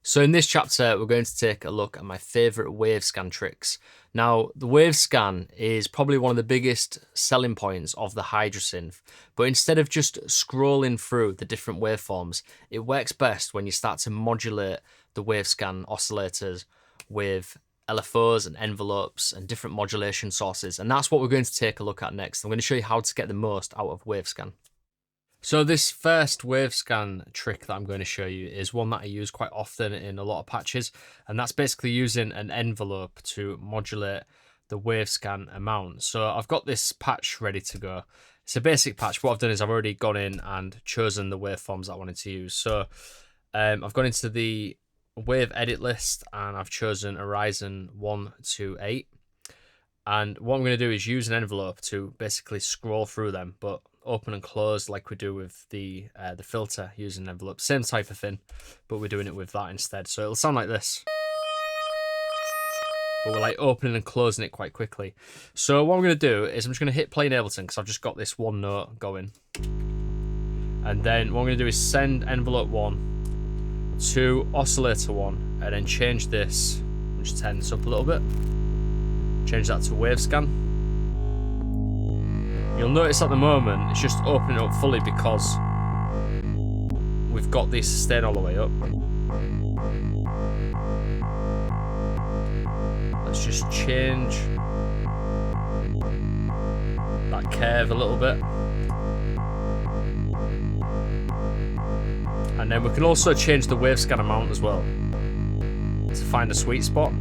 So in this chapter, we're going to take a look at my favourite Wavescan tricks. Now, the Wavescan is probably one of the biggest selling points of the Hydrasynth, but instead of just scrolling through the different waveforms, it works best when you start to modulate the Wavescan oscillators with LFOs and envelopes and different modulation sources, and that's what we're going to take a look at next. I'm going to show you how to get the most out of Wavescan. So this first Wavescan trick that I'm going to show you is one that I use quite often in a lot of patches, and that's basically using an envelope to modulate the Wavescan amount. So I've got this patch ready to go. It's a basic patch. What I've done is I've already gone in and chosen the waveforms that I wanted to use. So I've gone into the wave edit list and I've chosen Horizon 1 to 8. And what I'm going to do is use an envelope to basically scroll through them, but open and close like we do with the filter using an envelope. Same type of thing, but we're doing it with that instead. So it'll sound like this. But we're like opening and closing it quite quickly. So what I'm going to do is I'm just going to hit play in Ableton because I've just got this one note going. And then what I'm going to do is send envelope 1 to oscillator 1 and then change this. Just turn this up a little bit. Change that to Wavescan. You'll notice at the moment it's just opening up fully because we've got this sustain all the way up. Let's just change that curve a little bit. And then we can also change the Wavescan amount as well to find a sweet spot.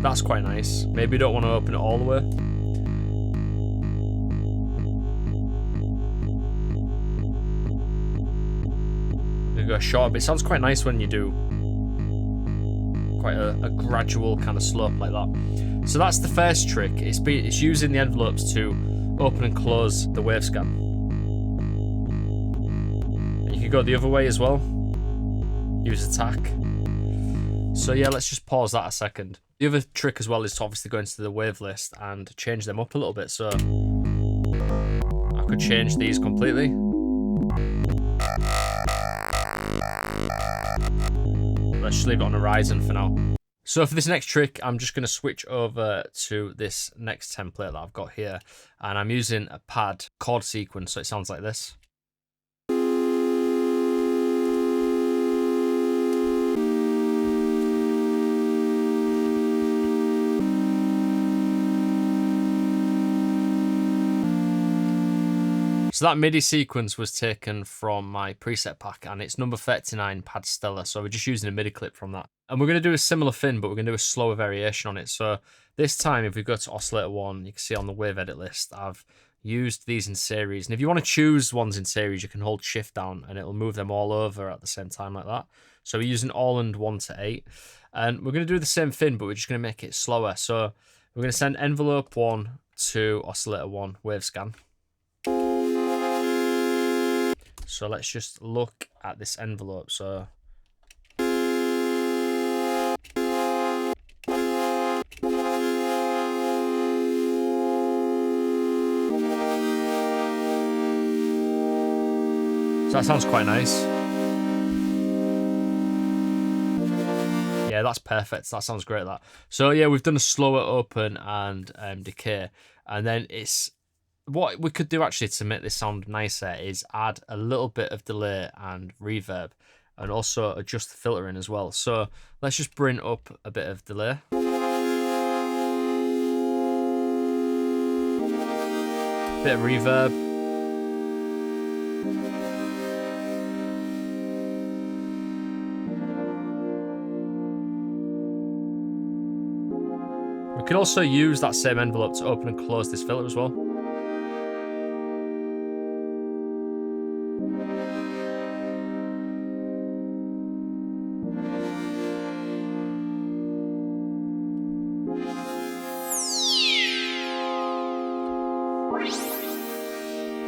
That's quite nice. Maybe you don't want to open it all the way. I'm gonna go short, but it sounds quite nice when you do quite a gradual kind of slope like that. So that's the first trick. It's using the envelopes to open and close the Wavescan. And you can go the other way as well. Use attack. So yeah, let's just pause that a second. The other trick as well is to obviously go into the wave list and change them up a little bit. So I could change these completely. Let's just leave it on Horizon for now. So for this next trick, I'm just going to switch over to this next template that I've got here. And I'm using a pad chord sequence, so it sounds like this. So that MIDI sequence was taken from my preset pack and it's number 39 Pad Stellar. So we're just using a MIDI clip from that. And we're going to do a similar thing, but we're going to do a slower variation on it. So this time, if we go to oscillator 1, you can see on the wave edit list, I've used these in series. And if you want to choose ones in series, you can hold shift down and it'll move them all over at the same time like that. So we're using Allend 1 to 8. And we're going to do the same thing, but we're just going to make it slower. So we're going to send envelope 1 to oscillator 1 Wavescan. So let's just look at this envelope. So that sounds quite nice. Yeah, that's perfect. That sounds great, that. So yeah, we've done a slower open and decay. And then what we could do actually to make this sound nicer is add a little bit of delay and reverb and also adjust the filtering as well. So let's just bring up a bit of delay. Bit of reverb. We can also use that same envelope to open and close this filter as well.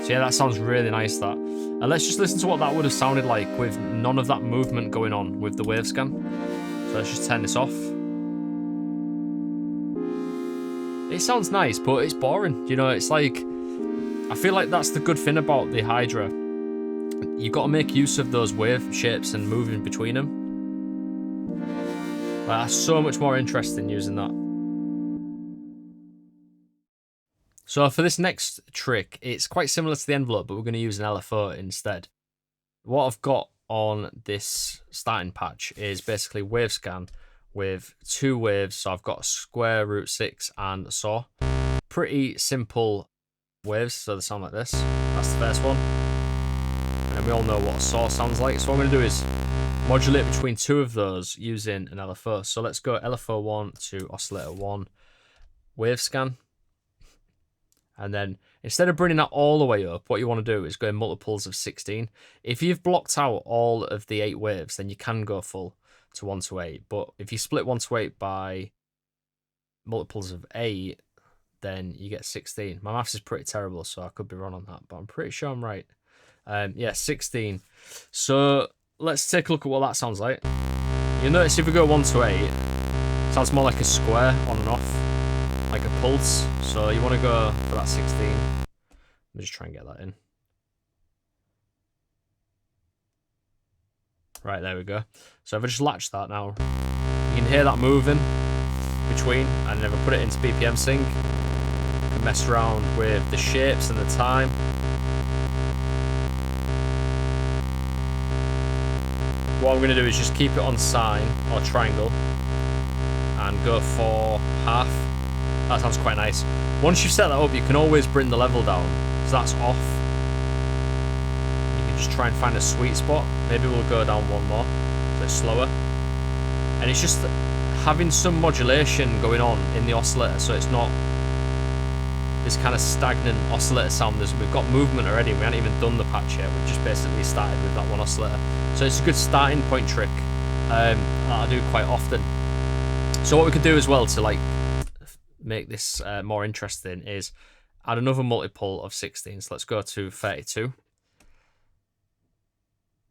So yeah, that sounds really nice, that. And let's just listen to what that would have sounded like with none of that movement going on with the Wavescan. So let's just turn this off. It sounds nice, but it's boring. You know, it's like, I feel like that's the good thing about the Hydra. you've got to make use of those wave shapes and moving between them. That's so much more interesting using that. So for this next trick, it's quite similar to the envelope, but we're going to use an LFO instead. What I've got on this starting patch is basically Wavescan with 2 waves. So I've got square, root 6, and saw. Pretty simple waves, so they sound like this. That's the first one. And then we all know what a saw sounds like. So what I'm going to do is modulate between 2 of those using an LFO. So let's go LFO 1 to oscillator 1, Wavescan. And then instead of bringing that all the way up, what you want to do is go in multiples of 16. If you've blocked out all of the 8 waves, then you can go full to 1 to 8. But if you split 1 to 8 by multiples of 8, then you get 16. My maths is pretty terrible, so I could be wrong on that, but I'm pretty sure I'm right. Yeah, 16. So let's take a look at what that sounds like. You'll notice if we go 1 to 8, it sounds more like a square on and off, like a pulse. So you want to go for that 16. Let me just try and get that in. Right, there we go. So if I just latch that now, you can hear that moving between, and if I put it into BPM sync, I can mess around with the shapes and the time. What I'm going to do is just keep it on sine or triangle and go for half. That sounds quite nice. Once you've set that up, you can always bring the level down. So that's off. You can just try and find a sweet spot. Maybe we'll go down 1 more, so it's slower. And it's just having some modulation going on in the oscillator, so it's not this kind of stagnant oscillator sound. We've got movement already. We haven't even done the patch yet. We've just basically started with that one oscillator. So it's a good starting point trick that I do quite often. So what we could do as well to like make this more interesting is add another multiple of 16. So let's go to 32.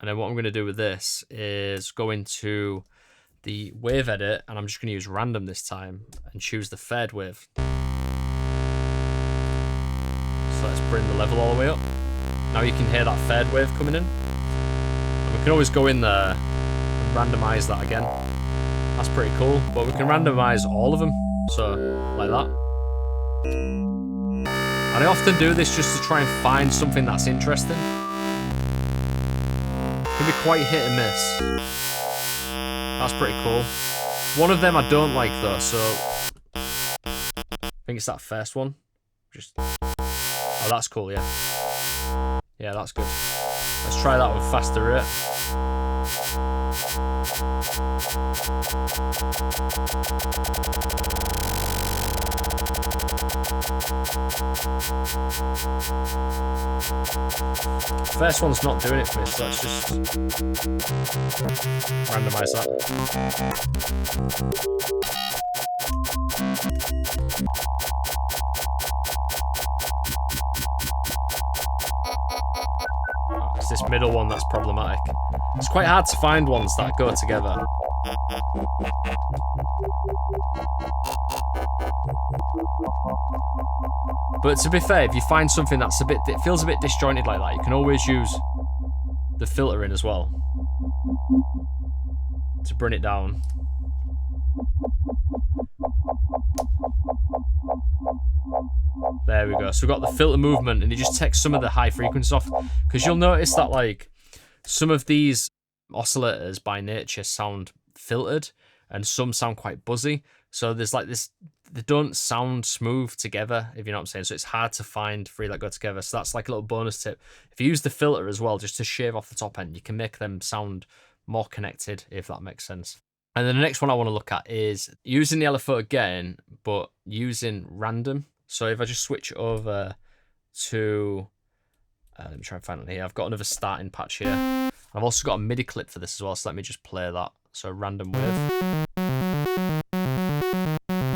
And then what I'm going to do with this is go into the wave edit, and I'm just going to use random this time and choose the third wave. So let's bring the level all the way up. Now you can hear that third wave coming in. And we can always go in there and randomize that again. That's pretty cool. But we can randomize all of them. So, like that. And I often do this just to try and find something that's interesting. It can be quite hit and miss. That's pretty cool. One of them I don't like though, so I think it's that first one. Oh, that's cool, yeah. Yeah, that's good. Let's try that with faster rate. First one's not doing it for me, so let's just randomize that. It's this middle one that's problematic. It's quite hard to find ones that go together. But to be fair, if you find something that's it feels a bit disjointed like that, you can always use the filtering as well to bring it down. There we go. So we've got the filter movement, and it just takes some of the high frequency off. Because you'll notice that like some of these oscillators by nature sound filtered, and some sound quite buzzy. So there's like this, they don't sound smooth together, if you know what I'm saying. So it's hard to find three that go together. So that's like a little bonus tip. If you use the filter as well, just to shave off the top end, you can make them sound more connected, if that makes sense. And then the next one I want to look at is using the LFO again, but using random. So if I just switch over to, let me try and find it here. I've got another starting patch here. I've also got a MIDI clip for this as well, so let me just play that. So random wave.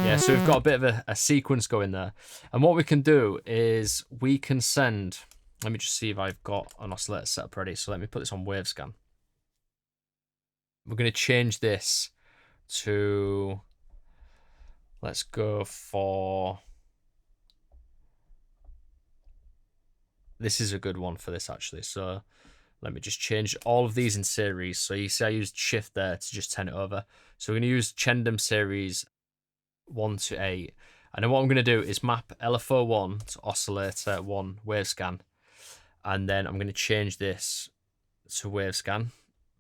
Yeah, so we've got a bit of a sequence going there. And what we can do is we can send, let me just see if I've got an oscillator set up ready. So let me put this on Wavescan. We're going to change this to, let's go for, this is a good one for this actually. So Let me just change all of these in series. So you see I used shift there to just turn it over. So we're going to use Chendem series 1 to 8. And then what I'm going to do is map LFO1 to oscillator 1 Wavescan. And then I'm going to change this to Wavescan.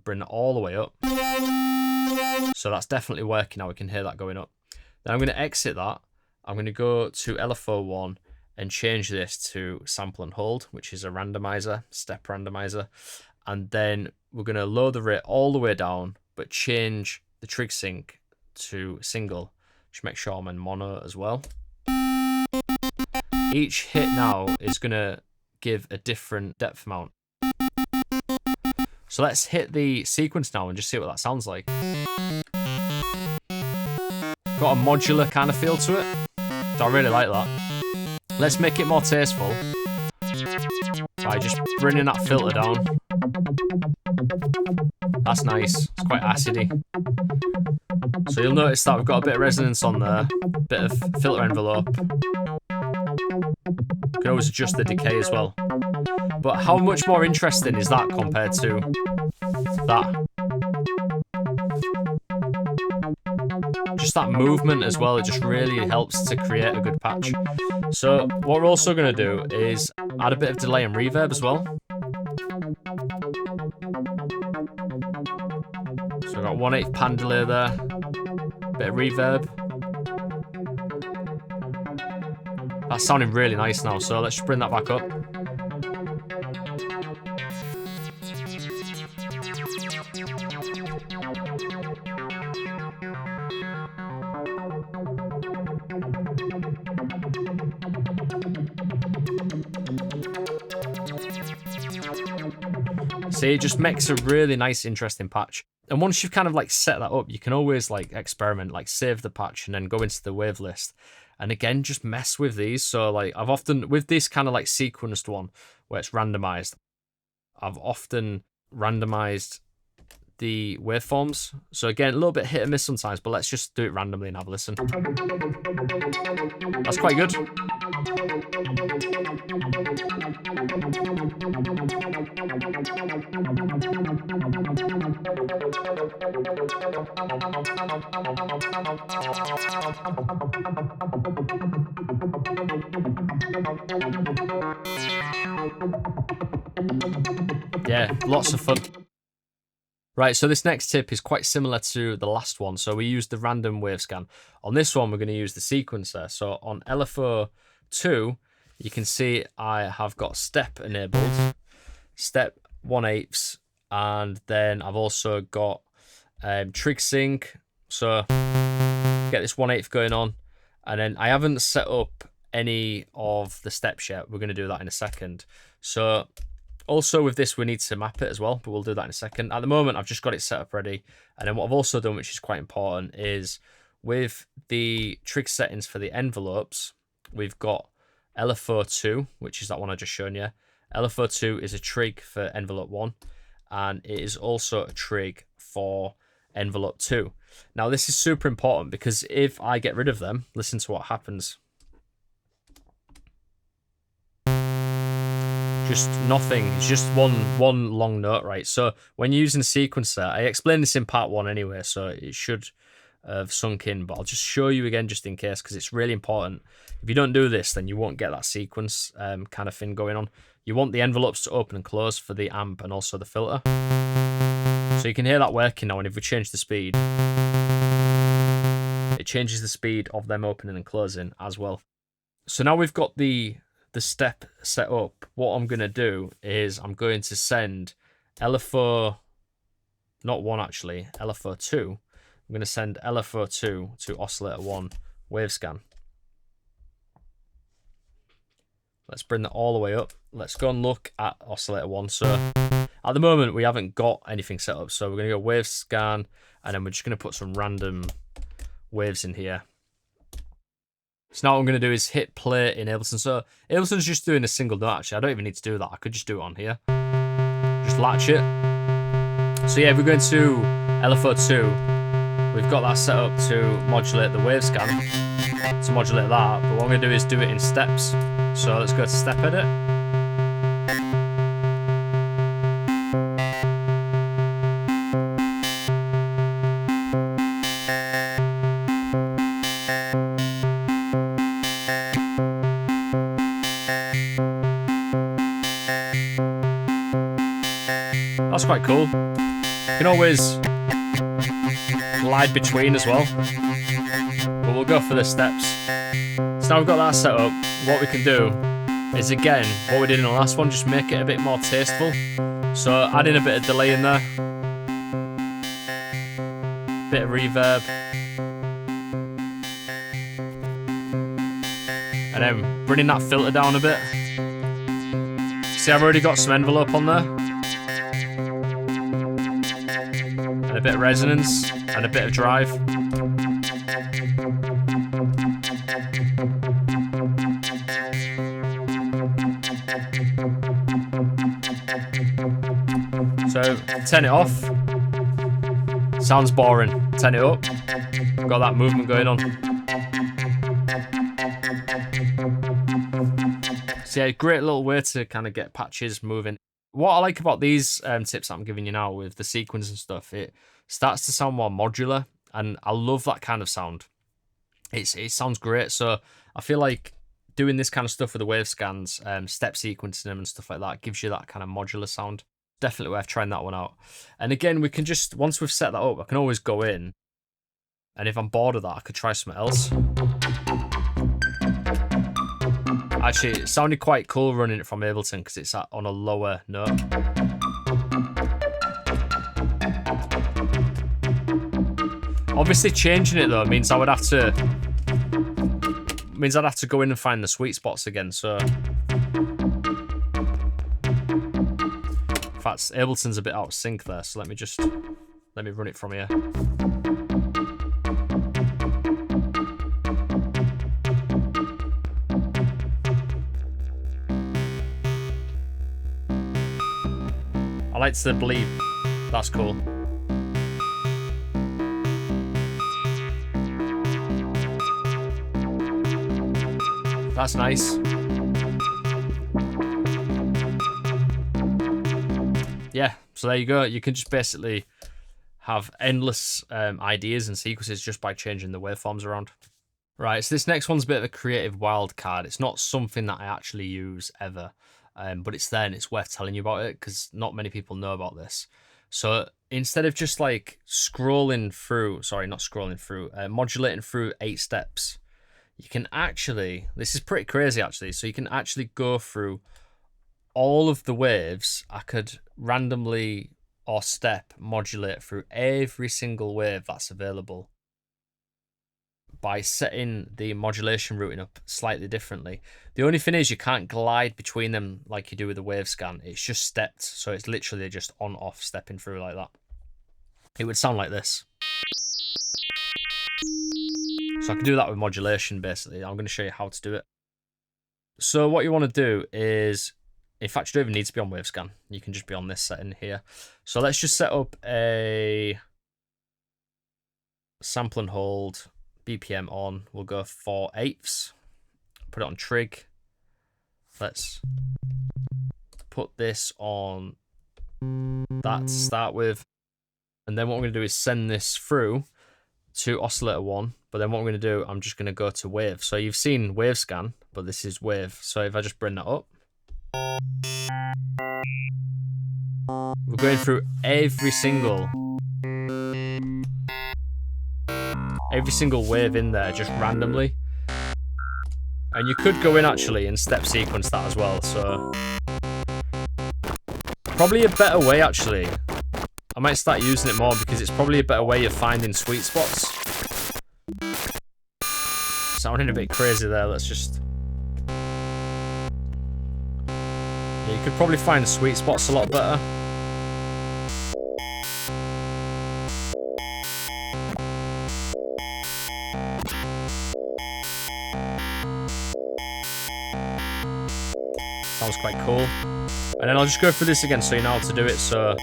Bring it all the way up. So that's definitely working now. We can hear that going up. Then I'm going to exit that. I'm going to go to LFO1 and change this to sample and hold, which is a randomizer, step randomizer. And then we're going to lower the rate all the way down, but change the trig sync to single. Just make sure I'm in mono as well. Each hit now is going to give a different depth amount. So let's hit the sequence now and just see what that sounds like. Got a modular kind of feel to it. So I really like that. Let's make it more tasteful by just bringing that filter down. That's nice. It's quite acidy. So you'll notice that we've got a bit of resonance on there, a bit of filter envelope. You can always adjust the decay as well. But how much more interesting is that compared to that? Just that movement as well, it just really helps to create a good patch. So what we're also going to do is add a bit of delay and reverb as well. So we've got 1/8 pan delay there, bit of reverb. That's sounding really nice now, so let's just bring that back up. See, it just makes a really nice, interesting patch. And once you've kind of like set that up, you can always like experiment, like save the patch and then go into the wave list. And again, just mess with these. So like I've often, with this kind of like sequenced one where it's randomized, I've often randomized the waveforms. So again, a little bit hit and miss sometimes, but let's just do it randomly and have a listen. That's quite good. Yeah, lots of fun. Right, so this next tip is quite similar to the last one. So we used the random Wavescan. On this one, we're going to use the sequencer. So on LFO2, you can see I have got step enabled, step 1/8, and then I've also got trig sync. So get this 1/8 going on, and then I haven't set up any of the steps yet. We're going to do that in a second. So also with this, we need to map it as well, but we'll do that in a second. At the moment, I've just got it set up ready. And then what I've also done, which is quite important, is with the trig settings for the envelopes, we've got LFO2, which is that one I just shown you. LFO2 is a trig for envelope 1, and it is also a trig for envelope 2. Now, this is super important because if I get rid of them, listen to what happens. Just nothing. It's just one long note, right? So when you're using sequencer, I explained this in part 1 anyway, so it should have sunk in, but I'll just show you again just in case because it's really important. If you don't do this, then you won't get that sequence kind of thing going on. You want the envelopes to open and close for the amp and also the filter. So you can hear that working now, and if we change the speed, it changes the speed of them opening and closing as well. So now we've got the step set up. What I'm going to do is I'm going to send LFO, not 1 actually, LFO2. I'm going to send LFO2 to oscillator 1 Wavescan. Let's bring that all the way up. Let's go and look at oscillator 1. So at the moment, we haven't got anything set up. So we're going to go Wavescan, and then we're just going to put some random waves in here. So now what I'm going to do is hit play in Ableton. So Ableton's just doing a single note, actually. I don't even need to do that. I could just do it on here. Just latch it. So yeah, if we're going to LFO2, we've got that set up to modulate the Wavescan, to modulate that. But what I'm going to do is do it in steps. So let's go to step edit. That's quite cool. You can always glide between as well. But we'll go for the steps. So now we've got that set up. What we can do is, again, what we did in the last one, just make it a bit more tasteful. So add in a bit of delay in there. Bit of reverb. And then bringing that filter down a bit. See, I've already got some envelope on there. And a bit of resonance. And a bit of drive. So, turn it off. Sounds boring. Turn it up. Got that movement going on. So yeah, great little way to kind of get patches moving. What I like about these tips that I'm giving you now with the sequence and stuff, it starts to sound more modular, and I love that kind of sound. It sounds great. So I feel like doing this kind of stuff with the Wavescans, step sequencing them and stuff like that, gives you that kind of modular sound. Definitely worth trying that one out. And again, we can just, once we've set that up, I can always go in, and if I'm bored of that, I could try something else. Actually, it sounded quite cool running it from Ableton because it's on a lower note. Obviously, changing it though means I'd have to go in and find the sweet spots again. So, in fact, Ableton's a bit out of sync there. So let me run it from here. I like the bleep. That's cool. That's nice. Yeah, so there you go. You can just basically have endless ideas and sequences just by changing the waveforms around. Right, so this next one's a bit of a creative wild card. It's not something that I actually use ever. But it's there and it's worth telling you about it because not many people know about this. So instead of just like modulating through 8 steps, you can actually, this is pretty crazy actually, so you can actually go through all of the waves. I could randomly or step modulate through every single wave that's available by setting the modulation routing up slightly differently. The only thing is you can't glide between them like you do with the Wavescan. It's just stepped, so it's literally just on-off stepping through like that. It would sound like this. So I can do that with modulation, basically. I'm going to show you how to do it. So what you want to do is, in fact, you don't even need to be on Wavescan. You can just be on this setting here. So let's just set up a sample and hold. BPM on, we'll go 4/8. Put it on trig. Let's put this on that to start with. And then what we're going to do is send this through to oscillator 1. But then what I'm going to do, I'm just going to go to wave. So you've seen Wavescan, but this is wave. So if I just bring that up, we're going through every single wave in there just randomly. And you could go in actually and step sequence that as well. So probably a better way actually. I might start using it more because it's probably a better way of finding sweet spots. Sounding a bit crazy there. Let's just, yeah, you could probably find sweet spots a lot better. Sounds quite cool. And then I'll just go through this again so you know how to do it. So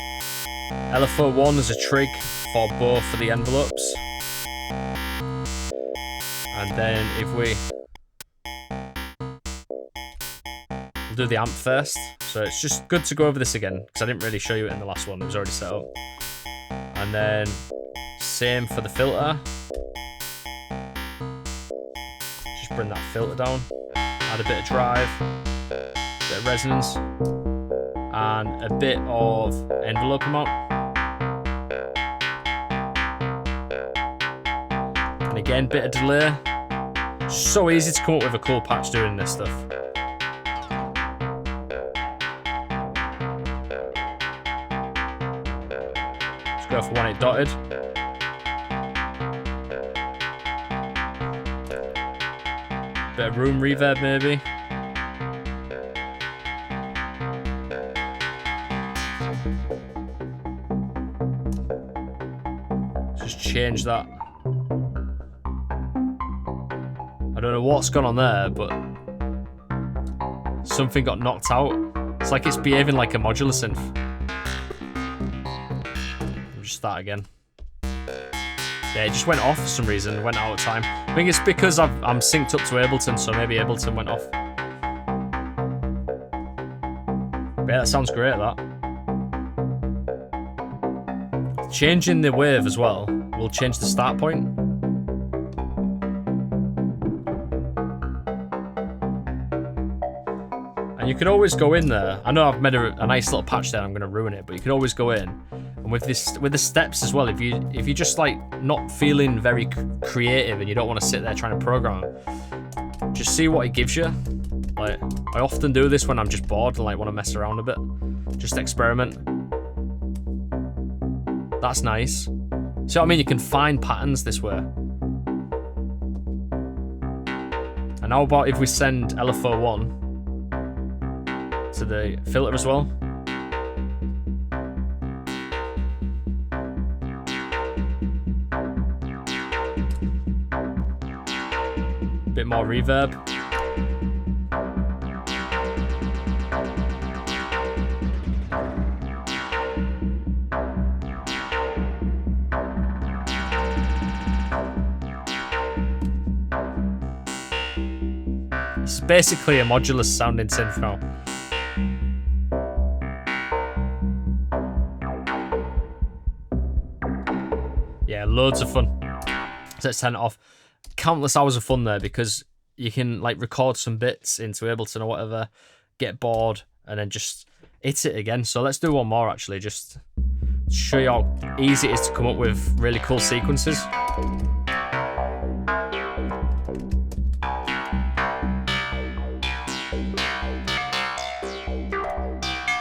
LFO 1 is a trig for both of the envelopes. And then if we'll do the amp first. So it's just good to go over this again because I didn't really show you it in the last one. It was already set up. And then same for the filter. Just bring that filter down. Add a bit of drive. Bit of resonance, and a bit of envelope amount. And again, bit of delay. So easy to come up with a cool patch doing this stuff. Let's go for 1/8 dotted. Bit of room reverb maybe. Just change that. I don't know what's gone on there, but something got knocked out. It's like it's behaving like a modular synth. We'll just start again. Yeah, it just went off for some reason, went out of time. I think it's because I'm synced up to Ableton, so maybe Ableton went off. But yeah, that sounds great, that. Changing the wave as well will change the start point. And you can always go in there. I know I've made a nice little patch there, I'm gonna ruin it, but you can always go in. And with the steps as well, if you're just like not feeling very creative and you don't want to sit there trying to program, just see what it gives you. Like, I often do this when I'm just bored and like want to mess around a bit. Just experiment. That's nice. See what I mean? You can find patterns this way. And how about if we send LFO1 to the filter as well? Bit more reverb. It's basically a modular sounding synth now. Yeah, loads of fun. So let's turn it off. Countless hours of fun there, because you can like record some bits into Ableton or whatever, get bored, and then just hit it again. So let's do one more actually, just to show you how easy it is to come up with really cool sequences.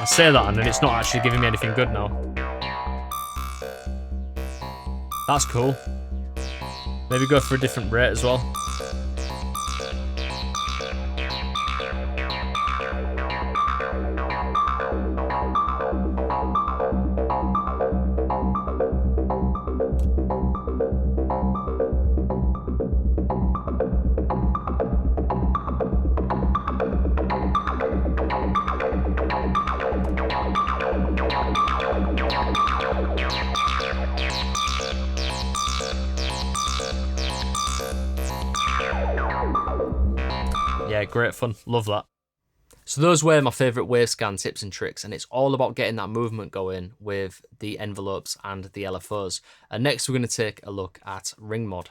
I say that and then it's not actually giving me anything good now. That's cool. Maybe go for a different rate as well. Yeah, great fun. Love that. So those were my favourite Wavescan tips and tricks, and it's all about getting that movement going with the envelopes and the LFOs. And next we're going to take a look at ring mod.